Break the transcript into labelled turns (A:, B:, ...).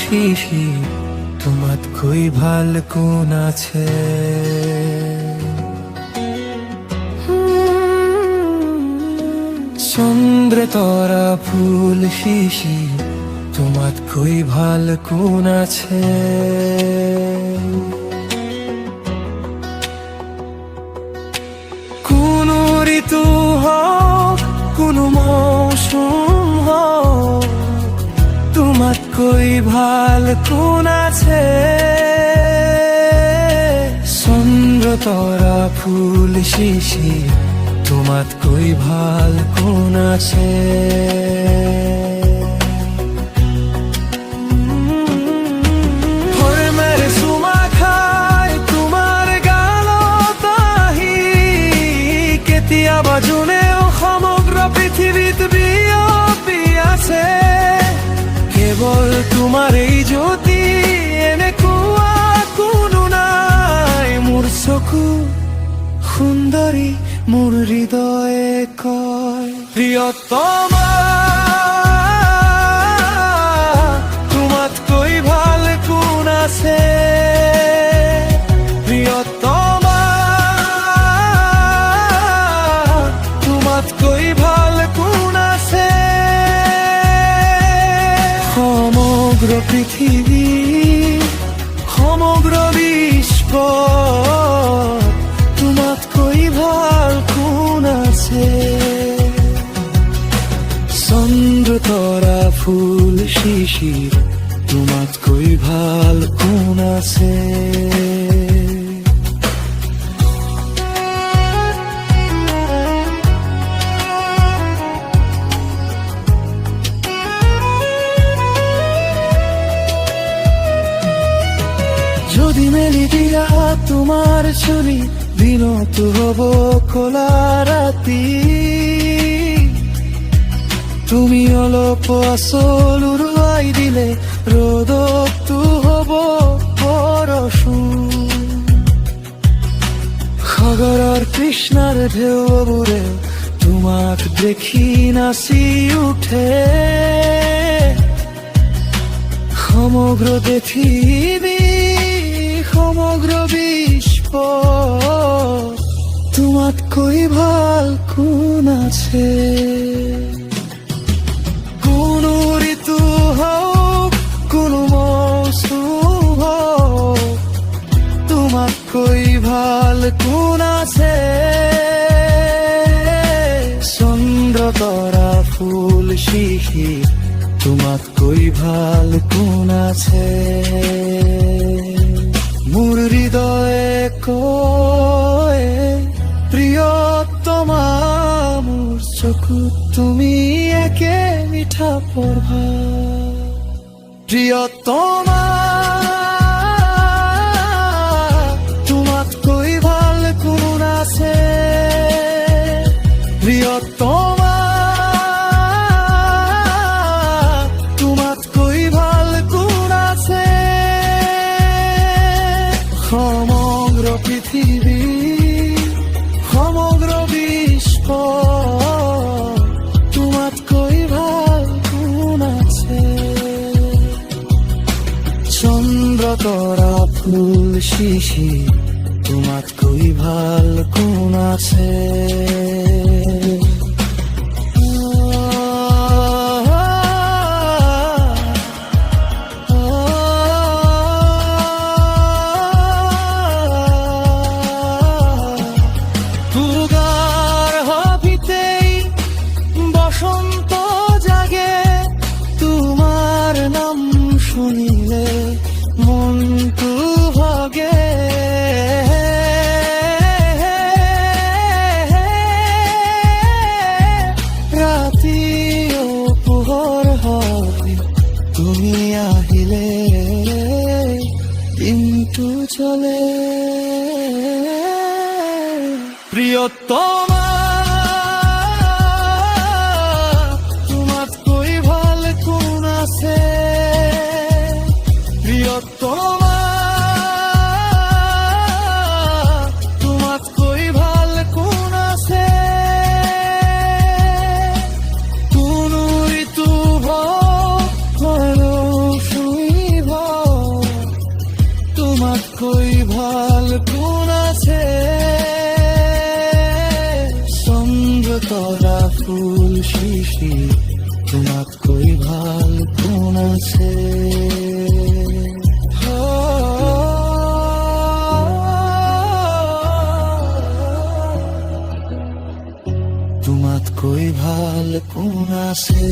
A: শিশির তোমাত কই ভাল কোন আছে। চন্দ্রে তরা ফুল শিশির তোমাত কই ভাল কোন আছে। কোন ঋতু হোক কোন মৌসুম হোক তোমাত কই ভাল কোন আছে। চন্দ্র তরা ফুল শিশির তোমাত কই ভাল কোন আছে। বাজুনেও সমগ্র পৃথিবীত বিয়পি আছে কেৱল তোমাৰ এই জ্যোতি, এনেকুৱা কোনো নাই। মোৰ চকু সুন্দৰী মোৰ হৃদয়ে কয় প্ৰিয়তমা তোমাতকৈ ভাল কোন আছে। প্ৰিয়তমা তোমাতকৈ ভাল কোন আছে। সমগ্র পৃথিৱী সমগ্র বিশ্ব তোমাতকৈ ভাল কোন আছে। চন্দ্র তৰা ফুল শিশির তোমাতকৈ ভাল কোন আছে। যদি মেলি দিয়া তোমাৰ চুলি দিনতো হব কলা ৰাতি। তুমি অলপ আচল উৰুৱাই দিলে ৰ'দতো হব বৰষুণ। সাগৰৰ তৃষ্ণাৰ ঢেউবোৰে তোমাক দেখি নাচি উঠে। সমগ্র পৃথিৱী সমগ্র বিশ্ব তোমাতকৈ ভাল কোন আছে। কোন ঋতু হোক কোন মৌসুম হোক তোমাতকৈ ভাল কোন আছে। চন্দ্র তৰা ফুল শিশির তোমাতকৈ ভাল কোন আছে। মোৰ হৃদয়ে কয় প্ৰিয়তমা মোৰ চকুত তুমি একে মিঠা পৰভা। প্ৰিয়তমা তোমাতকৈ ভাল কোন আছে। প্ৰিয়তমা সমগ্র পৃথিবী সমগ্র বিশ্ব তোমাতকৈ ভাল কোন আছে। চন্দ্র তৰা ফুল শিশির তোমাতকৈ ভাল কোন আছে। শুনিলে মনটো ভাগে ৰাতিও পোহৰ হয় তুমি আহিলে দিনটো চলে। প্ৰিয়তমা তোমাতকৈ ভাল কোন আছে। প্ৰিয়তমা তোমাতকৈ ভাল কোন আছে। কোন ঋতু হোক কই ভাল কোন আছে, চন্দ্র তরা ফুল শিশি, তোমাত কই ভাল কোন আছে। তোমাত কই ভাল কোন আছে।